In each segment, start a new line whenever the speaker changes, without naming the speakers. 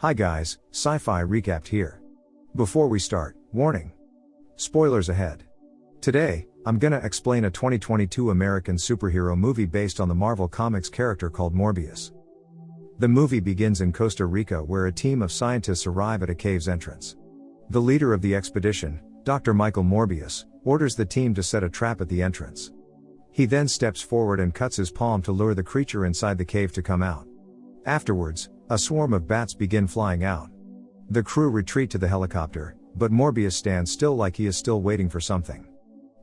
Hi guys, Sci-Fi Recapped here. Before we start, warning. Spoilers ahead. Today, I'm gonna explain a 2022 American superhero movie based on the Marvel Comics character called Morbius. The movie begins in Costa Rica where a team of scientists arrive at a cave's entrance. The leader of the expedition, Dr. Michael Morbius, orders the team to set a trap at the entrance. He then steps forward and cuts his palm to lure the creature inside the cave to come out. Afterwards, a swarm of bats begin flying out. The crew retreat to the helicopter, but Morbius stands still like he is still waiting for something.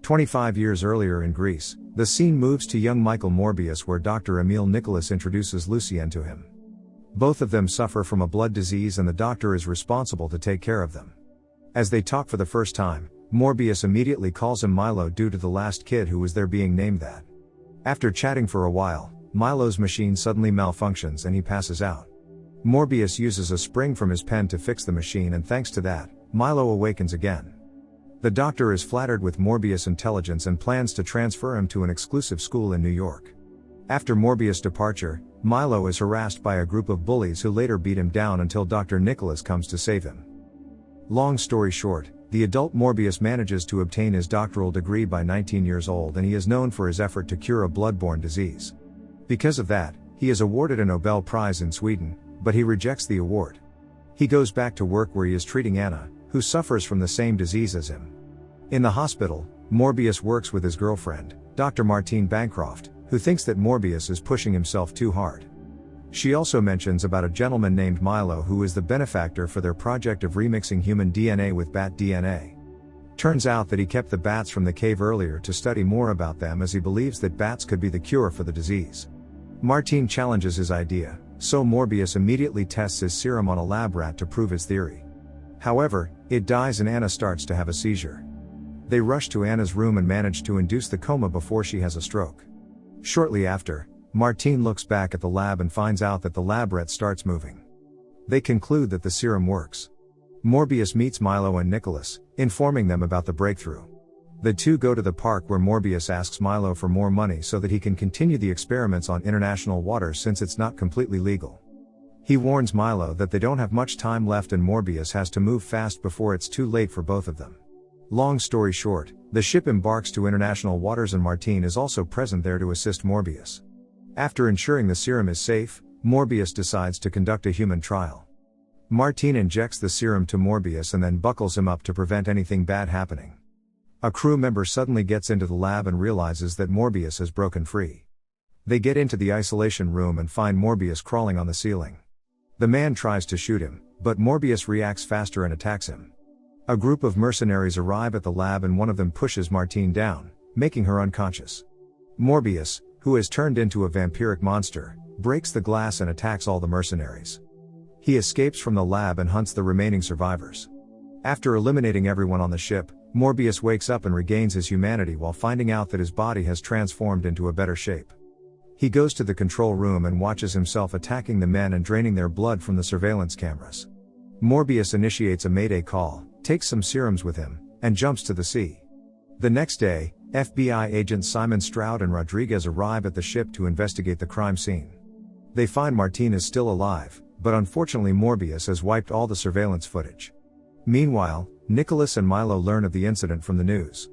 25 years earlier in Greece, the scene moves to young Michael Morbius where Dr. Emil Nicholas introduces Lucien to him. Both of them suffer from a blood disease and the doctor is responsible to take care of them. As they talk for the first time, Morbius immediately calls him Milo due to the last kid who was there being named that. After chatting for a while, Milo's machine suddenly malfunctions and he passes out. Morbius uses a spring from his pen to fix the machine and thanks to that, Milo awakens again. The doctor is flattered with Morbius' intelligence and plans to transfer him to an exclusive school in New York. After Morbius' departure, Milo is harassed by a group of bullies who later beat him down until Dr. Nicholas comes to save him. Long story short, the adult Morbius manages to obtain his doctoral degree by 19 years old and he is known for his effort to cure a blood-borne disease. Because of that, he is awarded a Nobel Prize in Sweden, but he rejects the award. He goes back to work where he is treating Anna, who suffers from the same disease as him. In the hospital, Morbius works with his girlfriend, Dr. Martine Bancroft, who thinks that Morbius is pushing himself too hard. She also mentions about a gentleman named Milo who is the benefactor for their project of remixing human DNA with bat DNA. Turns out that he kept the bats from the cave earlier to study more about them as he believes that bats could be the cure for the disease. Martine challenges his idea, so Morbius immediately tests his serum on a lab rat to prove his theory. However, it dies and Anna starts to have a seizure. They rush to Anna's room and manage to induce the coma before she has a stroke. Shortly after, Martine looks back at the lab and finds out that the lab rat starts moving. They conclude that the serum works. Morbius meets Milo and Nicholas, informing them about the breakthrough. The two go to the park where Morbius asks Milo for more money so that he can continue the experiments on international waters since it's not completely legal. He warns Milo that they don't have much time left and Morbius has to move fast before it's too late for both of them. Long story short, the ship embarks to international waters and Martine is also present there to assist Morbius. After ensuring the serum is safe, Morbius decides to conduct a human trial. Martine injects the serum to Morbius and then buckles him up to prevent anything bad happening. A crew member suddenly gets into the lab and realizes that Morbius has broken free. They get into the isolation room and find Morbius crawling on the ceiling. The man tries to shoot him, but Morbius reacts faster and attacks him. A group of mercenaries arrive at the lab and one of them pushes Martine down, making her unconscious. Morbius, who has turned into a vampiric monster, breaks the glass and attacks all the mercenaries. He escapes from the lab and hunts the remaining survivors. After eliminating everyone on the ship, Morbius wakes up and regains his humanity while finding out that his body has transformed into a better shape. He goes to the control room and watches himself attacking the men and draining their blood from the surveillance cameras. Morbius initiates a mayday call, takes some serums with him, and jumps to the sea. The next day, FBI agents Simon Stroud and Rodriguez arrive at the ship to investigate the crime scene. They find Martine is still alive, but unfortunately Morbius has wiped all the surveillance footage. Meanwhile, Nicholas and Milo learn of the incident from the news.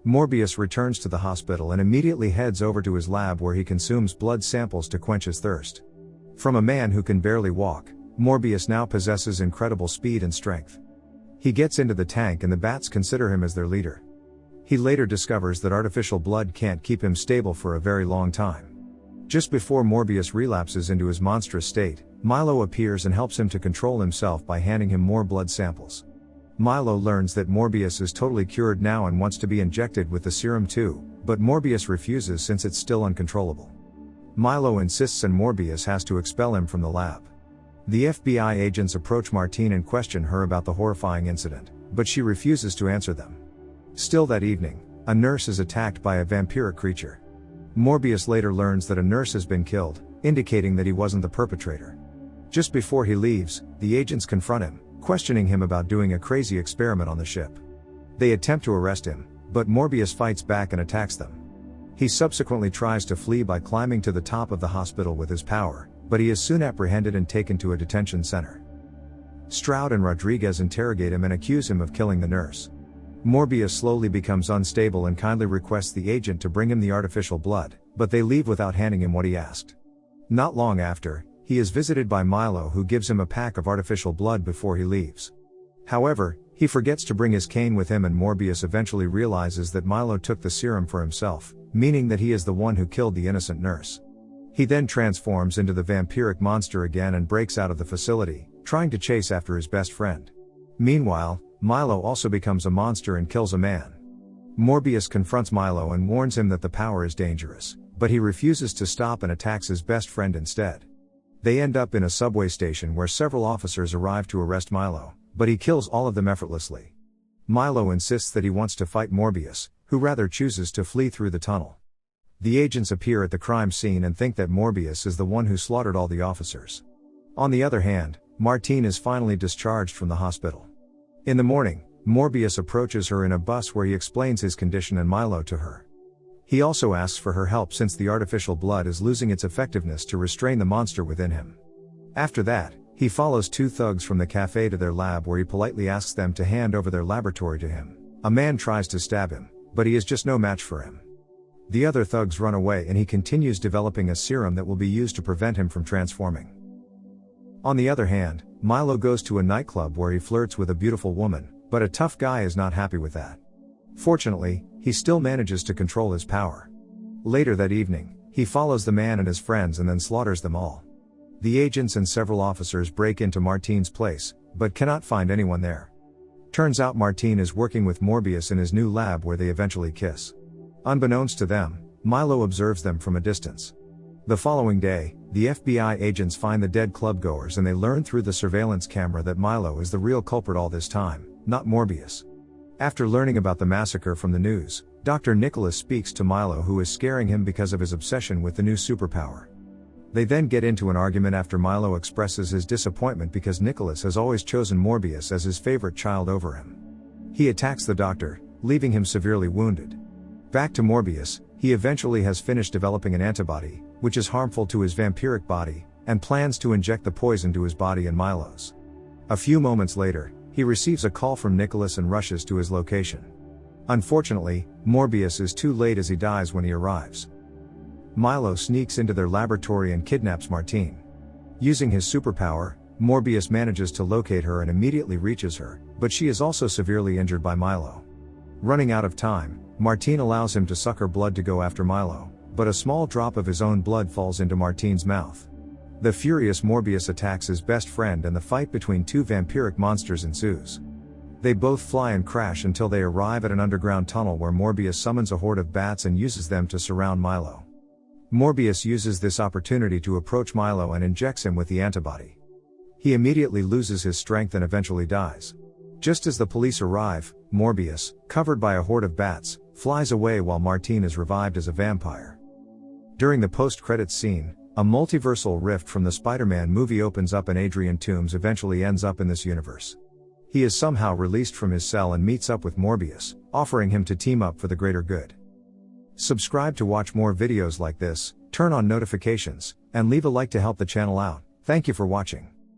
Morbius returns to the hospital and immediately heads over to his lab where he consumes blood samples to quench his thirst. From a man who can barely walk, Morbius now possesses incredible speed and strength. He gets into the tank and the bats consider him as their leader. He later discovers that artificial blood can't keep him stable for a very long time. Just before Morbius relapses into his monstrous state, Milo appears and helps him to control himself by handing him more blood samples. Milo learns that Morbius is totally cured now and wants to be injected with the serum too, but Morbius refuses since it's still uncontrollable. Milo insists and Morbius has to expel him from the lab. The FBI agents approach Martine and question her about the horrifying incident, but she refuses to answer them. Still that evening, a nurse is attacked by a vampiric creature. Morbius later learns that a nurse has been killed, indicating that he wasn't the perpetrator. Just before he leaves, the agents confront him, questioning him about doing a crazy experiment on the ship. They attempt to arrest him, but Morbius fights back and attacks them. He subsequently tries to flee by climbing to the top of the hospital with his power, but he is soon apprehended and taken to a detention center. Stroud and Rodriguez interrogate him and accuse him of killing the nurse. Morbius slowly becomes unstable and kindly requests the agent to bring him the artificial blood, but they leave without handing him what he asked. Not long after, he is visited by Milo, who gives him a pack of artificial blood before he leaves. However, he forgets to bring his cane with him, and Morbius eventually realizes that Milo took the serum for himself, meaning that he is the one who killed the innocent nurse. He then transforms into the vampiric monster again and breaks out of the facility, trying to chase after his best friend. Meanwhile, Milo also becomes a monster and kills a man. Morbius confronts Milo and warns him that the power is dangerous, but he refuses to stop and attacks his best friend instead. They end up in a subway station where several officers arrive to arrest Milo, but he kills all of them effortlessly. Milo insists that he wants to fight Morbius, who rather chooses to flee through the tunnel. The agents appear at the crime scene and think that Morbius is the one who slaughtered all the officers. On the other hand, Martine is finally discharged from the hospital. In the morning, Morbius approaches her in a bus where he explains his condition and Milo to her. He also asks for her help since the artificial blood is losing its effectiveness to restrain the monster within him. After that, he follows two thugs from the cafe to their lab where he politely asks them to hand over their laboratory to him. A man tries to stab him, but he is just no match for him. The other thugs run away and he continues developing a serum that will be used to prevent him from transforming. On the other hand, Milo goes to a nightclub where he flirts with a beautiful woman, but a tough guy is not happy with that. Fortunately, he still manages to control his power. Later that evening, he follows the man and his friends and then slaughters them all. The agents and several officers break into Martine's place, but cannot find anyone there. Turns out Martine is working with Morbius in his new lab where they eventually kiss. Unbeknownst to them, Milo observes them from a distance. The following day, the FBI agents find the dead clubgoers and they learn through the surveillance camera that Milo is the real culprit all this time, not Morbius. After learning about the massacre from the news, Dr. Nicholas speaks to Milo, who is scaring him because of his obsession with the new superpower. They then get into an argument after Milo expresses his disappointment because Nicholas has always chosen Morbius as his favorite child over him. He attacks the doctor, leaving him severely wounded. Back to Morbius, he eventually has finished developing an antibody, which is harmful to his vampiric body, and plans to inject the poison to his body and Milo's. A few moments later, he receives a call from Nicholas and rushes to his location. Unfortunately, Morbius is too late as he dies when he arrives. Milo sneaks into their laboratory and kidnaps Martine. Using his superpower, Morbius manages to locate her and immediately reaches her, but she is also severely injured by Milo. Running out of time, Martine allows him to suck her blood to go after Milo, but a small drop of his own blood falls into Martine's mouth. The furious Morbius attacks his best friend and the fight between two vampiric monsters ensues. They both fly and crash until they arrive at an underground tunnel where Morbius summons a horde of bats and uses them to surround Milo. Morbius uses this opportunity to approach Milo and injects him with the antibody. He immediately loses his strength and eventually dies. Just as the police arrive, Morbius, covered by a horde of bats, flies away while Martine is revived as a vampire. During the post-credits scene, a multiversal rift from the Spider-Man movie opens up and Adrian Toomes eventually ends up in this universe. He is somehow released from his cell and meets up with Morbius, offering him to team up for the greater good. Subscribe to watch more videos like this, turn on notifications, and leave a like to help the channel out. Thank you for watching.